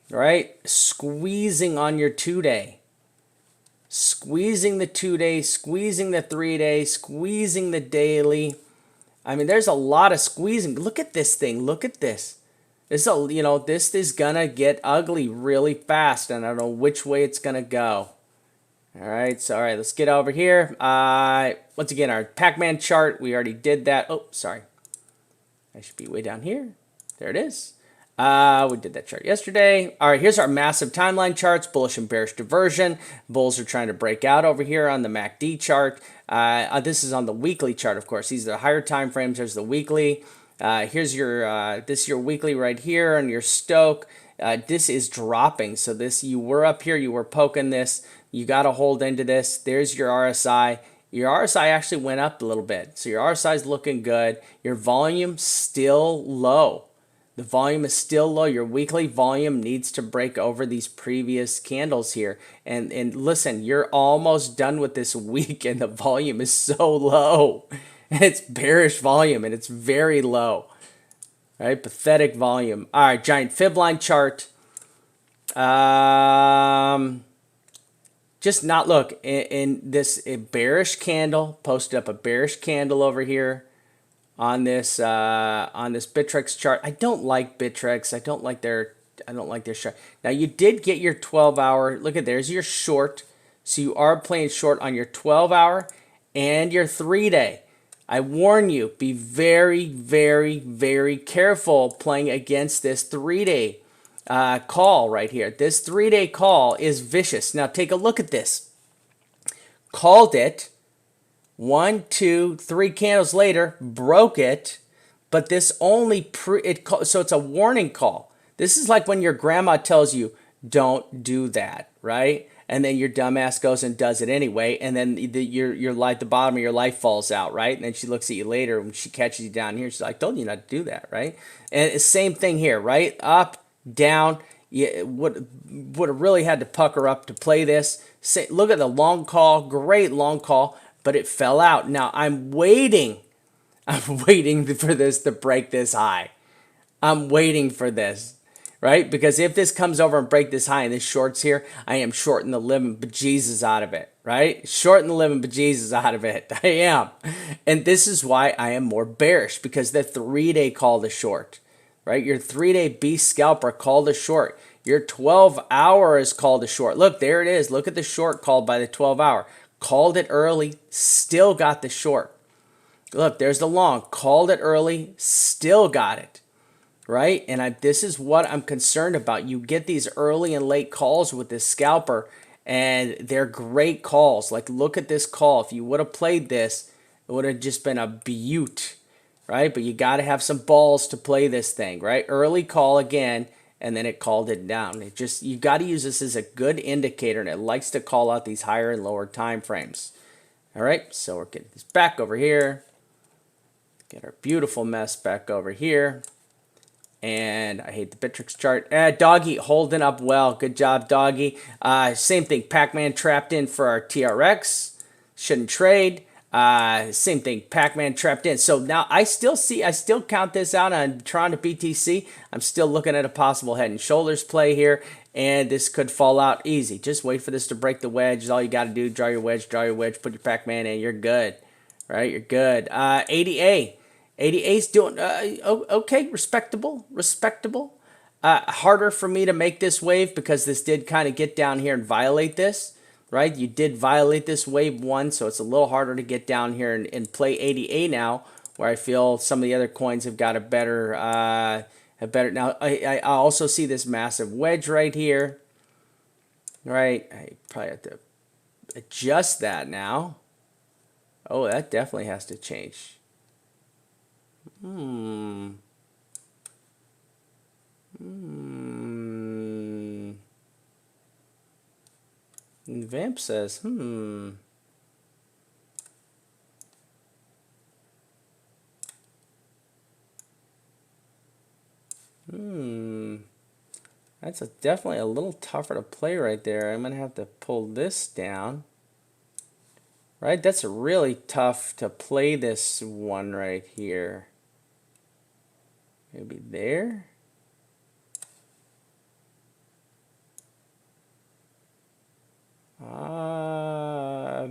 Right? Squeezing on your 2-day. Squeezing the 2-day, squeezing the 3-day, squeezing the daily. I mean, there's a lot of squeezing. Look at this thing. Look at this. This is gonna get ugly really fast, and I don't know which way it's gonna go. All right, so let's get over here. Once again, our Pac-Man chart. We already did that. Oh, sorry. I should be way down here. There it is. We did that chart yesterday. All right, here's our massive timeline charts, bullish and bearish diversion. Bulls are trying to break out over here on the MACD chart. This is on the weekly chart, of course. These are the higher time frames. There's the weekly. Here's your this is your weekly right here on your Stoke. This is dropping. So this, you were up here, you were poking this. You got to hold into this. There's your RSI. Your RSI actually went up a little bit. So your RSI is looking good. Your volume still low. The volume is still low. Your weekly volume needs to break over these previous candles here. And listen, you're almost done with this week and the volume is so low. And it's bearish volume and it's very low. All right, pathetic volume. All right, giant fib line chart. Just not look in this bearish candle, posted up a bearish candle over here. On this Bittrex chart. I don't like Bittrex. I don't like their chart. Now you did get your 12-hour. Look at there's your short. So you are playing short on your 12-hour and your 3-day. I warn you, be very, very, very careful playing against this 3-day call right here. This 3-day call is vicious. Now take a look at this. Called it. 1, 2, 3 candles later, broke it, but this only so it's a warning call. This is like when your grandma tells you, don't do that, right? And then your dumbass goes and does it anyway, and then your light, the bottom of your life falls out, right? And then she looks at you later when she catches you down here. She's like, I told you not to do that, right? And it's same thing here, right? Up, down. You would have really had to pucker up to play this. Look at the long call, great long call. But it fell out. Now I'm waiting for this to break this high. I'm waiting for this, right? Because if this comes over and break this high and this shorts here, I am shorting the living bejesus out of it, right? Shorting the living bejesus out of it. I am. And this is why I am more bearish, because the 3-day called a short, right? Your 3-day beast scalper called a short. Your 12-hour is called a short. Look, there it is. Look at the short called by the 12-hour. Called it early, still got the short. Look, there's the long. Called it early, still got it. Right? And this is what I'm concerned about. You get these early and late calls with this scalper, and they're great calls. Like, look at this call. If you would have played this, it would have just been a beaut. Right? But you got to have some balls to play this thing. Right? Early call again. And then it called it down. You got to use this as a good indicator, and it likes to call out these higher and lower time frames. All right, so we're getting this back over here. Get our beautiful mess back over here. And I hate the Bittrex chart. Doggy holding up well. Good job, Doggy. Same thing. Pac-Man trapped in for our TRX. Shouldn't trade. Same thing, Pac-Man trapped in. So now I still count this out on Tron to BTC. I'm still looking at a possible head and shoulders play here, and this could fall out easy. Just wait for this to break the wedge. All you got to do, draw your wedge, put your Pac-Man in, you're good. Right, you're good. 80A. 80A's doing okay, respectable. Harder for me to make this wave because this did kind of get down here and violate this. Right, you did violate this wave 1, so it's a little harder to get down here and play 80A now, where I feel some of the other coins have got a better, Now I also see this massive wedge right here. Right, I probably have to adjust that now. Oh, that definitely has to change. Vamp says, That's definitely a little tougher to play right there. I'm going to have to pull this down. Right? That's really tough to play this one right here. Maybe there?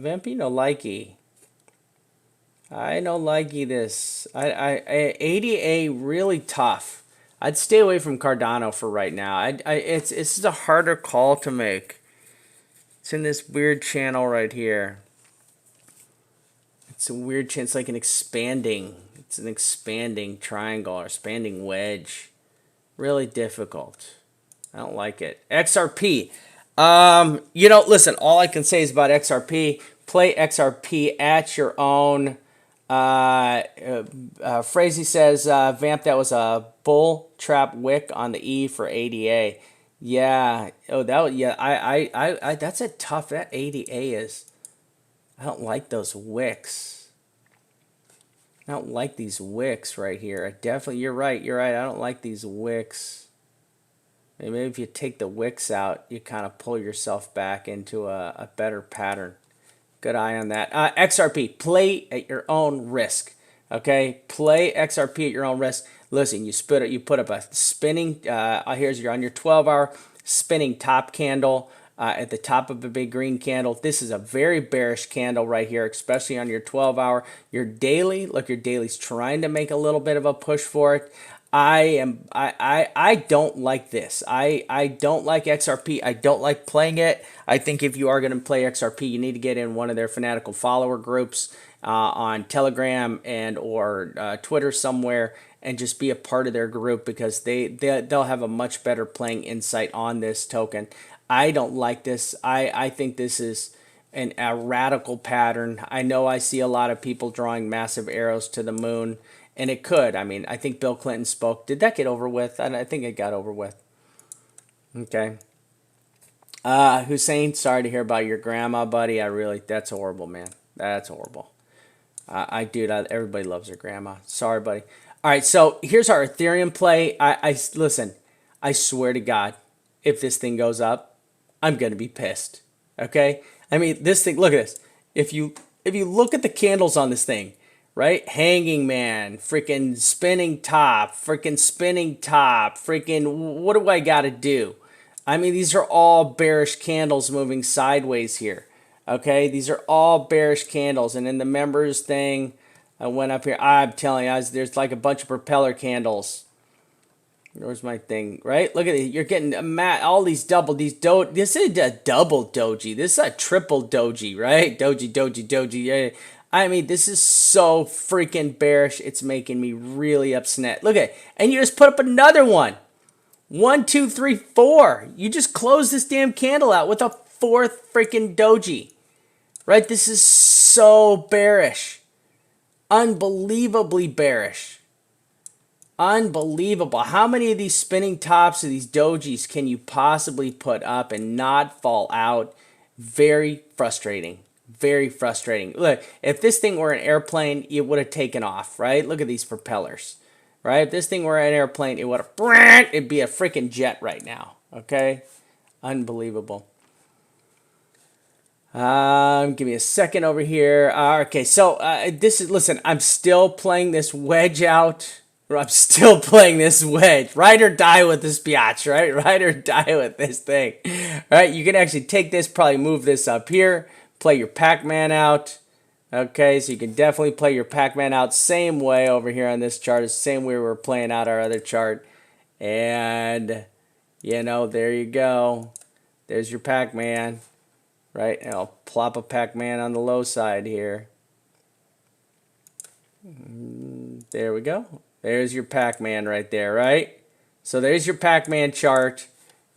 Vampy no likey. I no likey this. I ADA really tough. I'd stay away from Cardano for right now. It's a harder call to make. It's in this weird channel right here. It's a weird channel. It's like an expanding. It's an expanding triangle or expanding wedge. Really difficult. I don't like it. XRP. Listen, all I can say is about XRP. Play XRP at your own. Frazee says, Vamp, that was a bull trap wick on the E for ADA. Yeah. Oh, yeah. I that's a tough. That ADA is. I don't like those wicks. I don't like these wicks right here. You're right. I don't like these wicks. Maybe if you take the wicks out, you kind of pull yourself back into a better pattern. Good eye on that. XRP, play at your own risk. Okay, play XRP at your own risk. Listen, you put up a spinning. You're on your 12-hour spinning top candle at the top of a big green candle. This is a very bearish candle right here, especially on your 12-hour. Your daily, look, your daily's trying to make a little bit of a push for it. I don't like this. I don't like XRP. I don't like playing it. I think if you are going to play XRP, you need to get in one of their fanatical follower groups on Telegram and or Twitter somewhere, and just be a part of their group, because they'll have a much better playing insight on this token. I don't like this. I think this is a radical pattern. I know I see a lot of people drawing massive arrows to the moon. And it could. I mean, I think Bill Clinton spoke. Did that get over with? I think it got over with. Okay. Hussein, sorry to hear about your grandma, buddy. That's horrible, man. That's horrible. Everybody loves their grandma. Sorry, buddy. All right, so here's our Ethereum play. Listen, I swear to God, if this thing goes up, I'm going to be pissed. Okay? I mean, this thing, look at this. If you look at the candles on this thing, right? Hanging man, freaking spinning top, what do I got to do? I mean, these are all bearish candles moving sideways here. Okay, these are all bearish candles. And in the members thing, I went up here. I'm telling you, there's like a bunch of propeller candles. Where's my thing, right? Look at it. You're getting all these this is a double doji. This is a triple doji, right? Doji. Yeah. I mean, this is so freaking bearish. It's making me really upset. Look at it. And you just put up another one. 1, 2, 3, 4. You just close this damn candle out with a fourth freaking doji. Right? This is so bearish. Unbelievably bearish. Unbelievable. How many of these spinning tops of these dojis can you possibly put up and not fall out? Very frustrating. Very frustrating. Look, if this thing were an airplane, it would have taken off, right? Look at these propellers, right? If this thing were an airplane, it would have, it'd be a freaking jet right now, okay? Unbelievable. Give me a second over here. Okay, so listen, I'm still playing this wedge out. I'm still playing this wedge. Ride or die with this biatch, right? Ride or die with this thing. All right, you can actually take this, probably move this up here. Play your Pac-Man out. Okay, so you can definitely play your Pac-Man out same way over here on this chart. It's the same way we're playing out our other chart. And, there you go. There's your Pac-Man. Right, and I'll plop a Pac-Man on the low side here. There we go. There's your Pac-Man right there, right? So there's your Pac-Man chart.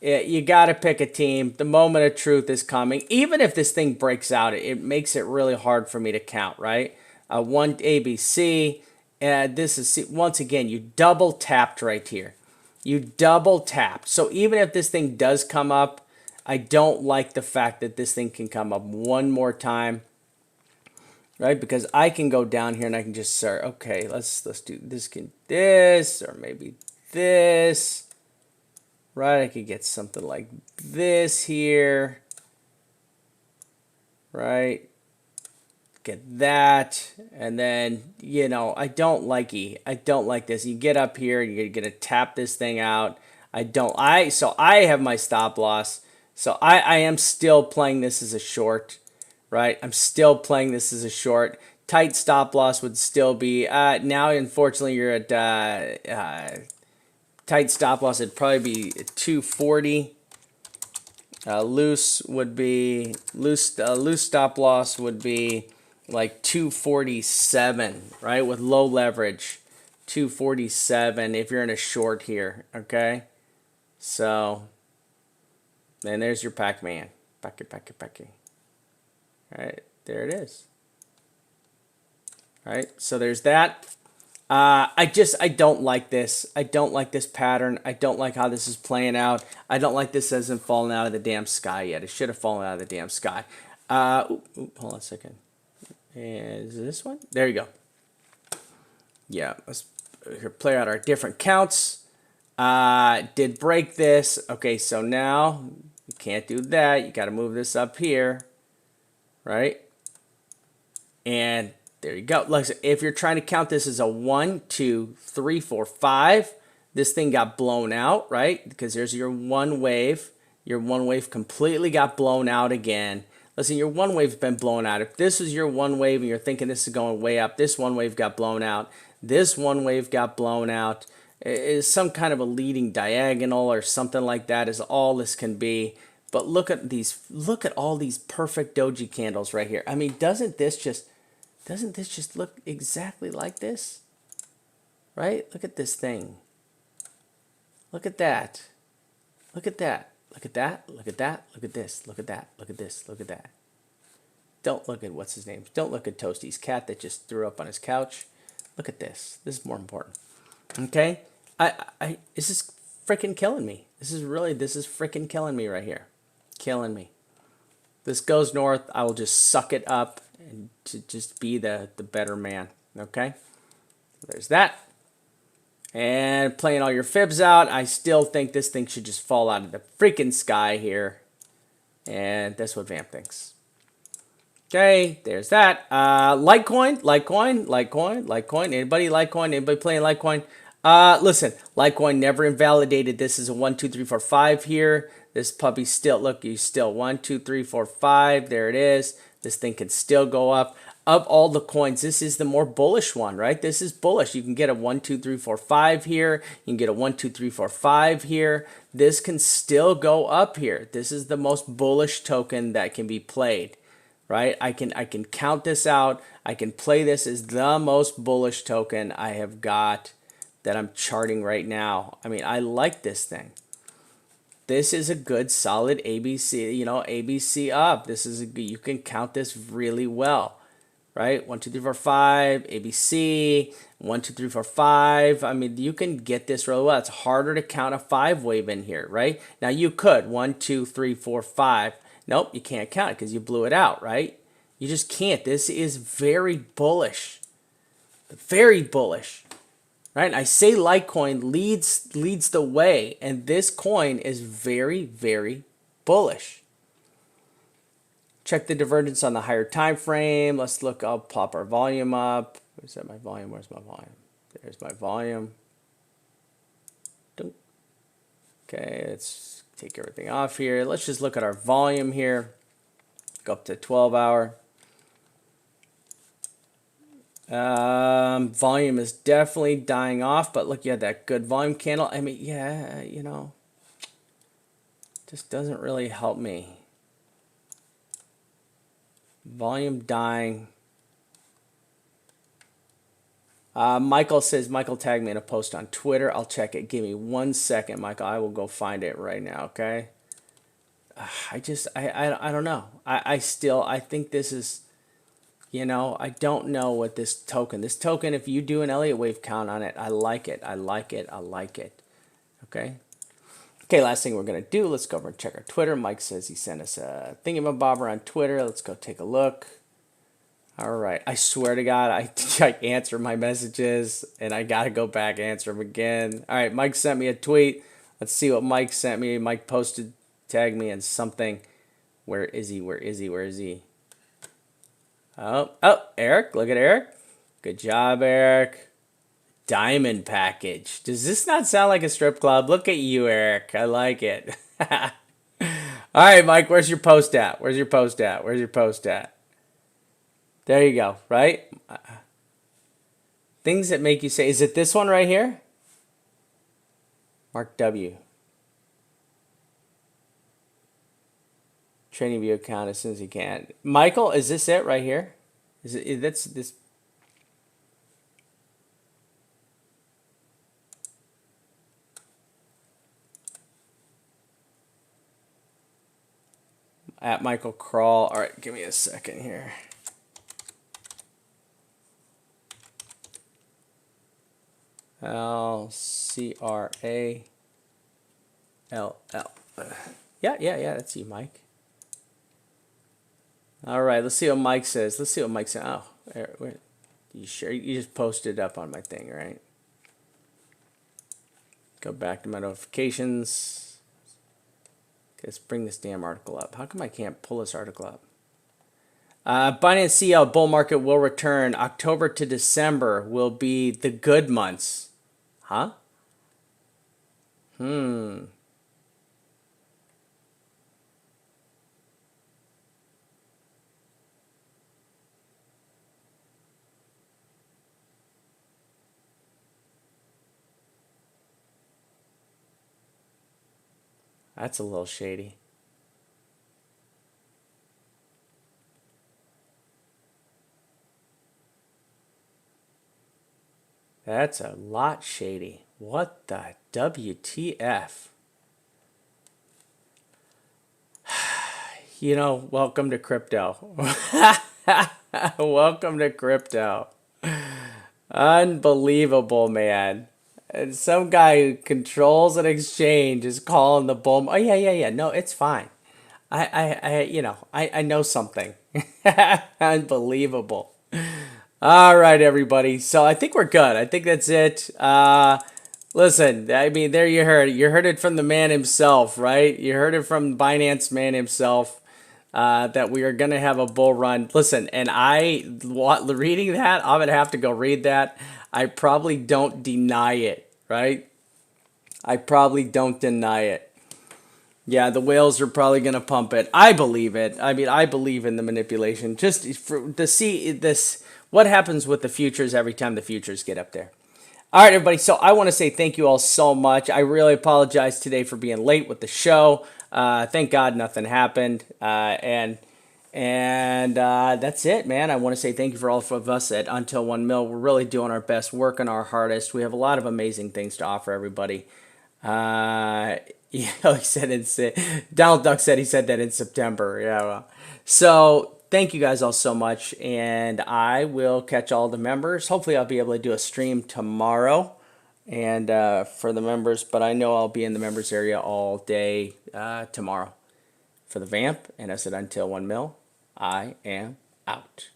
You got to pick a team. The moment of truth is coming. Even if this thing breaks out, it makes it really hard for me to count, right? One ABC. This is, once again, you double tapped right here. You double tapped. So even if this thing does come up, I don't like the fact that this thing can come up one more time, right? Because I can go down here and I can just start, okay, let's do this, or maybe this, right? I could get something like this here, right? Get that, and then, you know, I don't like this. You get up here, you're gonna tap this thing out. So I have my stop loss. So I am still playing this as a short, right? I'm still playing this as a short. Tight stop loss would still be, now unfortunately you're at, tight stop loss would probably be 240. Loose stop loss would be like 247, right? With low leverage, 247 if you're in a short here, okay? So, then there's your Pac-Man. Pac-Man. All right, there it is. All right, so there's that. I don't like this. I don't like this pattern. I don't like how this is playing out. I don't like this hasn't fallen out of the damn sky yet. It should have fallen out of the damn sky. Hold on a second. Is this one? There you go. Yeah, let's play out our different counts. Did break this. Okay, so now you can't do that. You got to move this up here, right? And there you go. Like, if you're trying to count this as a 1, 2, 3, 4, 5, this thing got blown out, right? Because there's your one wave. Your one wave completely got blown out again. Listen, your one wave's been blown out. If this is your one wave and you're thinking this is going way up, this one wave got blown out. This one wave got blown out. Is some kind of a leading diagonal or something like that is all this can be. But look at all these perfect doji candles right here. I mean, doesn't this just look exactly like this? Right? Look at this thing. Look at that. Look at that. Look at that. Look at that. Look at this. Look at that. Look at this. Look at that. Don't look at what's his name. Don't look at Toasty's cat that just threw up on his couch. Look at this. This is more important. Okay? This is freaking killing me. This is freaking killing me right here. Killing me. This goes north. I will just suck it up and to just be the better man. Okay? There's that. And playing all your fibs out, I still think this thing should just fall out of the freaking sky here. And that's what Vamp thinks. Okay, there's that. Litecoin. Anybody Litecoin? Anybody playing Litecoin? Listen, Litecoin never invalidated this as a 1, 2, 3, 4, 5 here. This puppy still, look, you still 1, 2, 3, 4, 5. There it is. This thing can still go up. Of all the coins, this is the more bullish one, right? This is bullish. You can get a 1, 2, 3, 4, 5 here. You can get a 1, 2, 3, 4, 5 here. This can still go up here. This is the most bullish token that can be played, right? I can count this out. I can play this as the most bullish token I have got that I'm charting right now. I mean, I like this thing. This is a good solid ABC, you know, ABC up. This is you can count this really well. Right? 1, 2, 3, 4, 5, ABC, 1, 2, 3, 4, 5. I mean, you can get this really well. It's harder to count a 5 wave in here, right? Now you could 1, 2, 3, 4, 5. Nope, you can't count it because you blew it out, right? You just can't. This is very bullish. Very bullish. Right? And I say Litecoin leads the way, and this coin is very, very bullish. Check the divergence on the higher time frame. Let's look. I'll pop our volume up. Is that my volume? Where's my volume? There's my volume. Okay, let's take everything off here. Let's just look at our volume here. Go up to 12 hour. Volume is definitely dying off, but look, you had that good volume candle. I mean, yeah, you know, just doesn't really help me. Volume dying. Michael says, Michael tagged me in a post on Twitter. I'll check it. Give me 1 second, Michael. I will go find it right now, okay? I don't know. I think this is, you know, I don't know what this token, if you do an Elliott wave count on it, I like it. Okay? Okay, last thing we're going to do, let's go over and check our Twitter. Mike says he sent us a thingamabobber on Twitter. Let's go take a look. All right. I swear to God, I answer my messages, and I got to go back and answer them again. All right, Mike sent me a tweet. Let's see what Mike sent me. Mike posted, tagged me in something. Where is he? Where is he? Where is he? Oh, Eric. Look at Eric. Good job, Eric. Diamond package. Does this not sound like a strip club? Look at you, Eric. I like it. All right, Mike, where's your post at? Where's your post at? Where's your post at? There you go, right? Things that make you say, is it this one right here? Mark W. Training view account as soon as you can. Michael, is this it right here? That's this? At Michael Crawl. All right, give me a second here. LCRALL. Yeah, that's you, Mike. All right, let's see what Mike says. Let's see what Mike says. Oh, where, you sure? You just posted it up on my thing, right? Go back to my notifications. Let's bring this damn article up. How come I can't pull this article up? Binance CL bull market will return. October to December will be the good months. Huh? That's a little shady. That's a lot shady. What the WTF? You know, welcome to crypto. Welcome to crypto. Unbelievable, man. And some guy who controls an exchange is calling the bull. Oh yeah. No, it's fine. I know something. Unbelievable. All right, everybody. So I think we're good. I think that's it. Listen, I mean, there you heard it. You heard it from the man himself, right? You heard it from Binance man himself. That we are going to have a bull run. Listen, and reading that, I'm going to have to go read that. I probably don't deny it, right? I probably don't deny it. Yeah, the whales are probably going to pump it. I believe it. I mean, I believe in the manipulation. Just to see this, what happens with the futures every time the futures get up there. All right, everybody. So I want to say thank you all so much. I really apologize today for being late with the show. Thank God nothing happened. And that's it, man. I want to say thank you for all of us at Until 1 Mil. We're really doing our best, working our hardest. We have a lot of amazing things to offer everybody. He said Donald Duck said he said that in September. Yeah. Well. So thank you guys all so much, and I will catch all the members. Hopefully, I'll be able to do a stream tomorrow, and for the members. But I know I'll be in the members area all day tomorrow. For the Vamp and us at Until 1 Mil, I am out.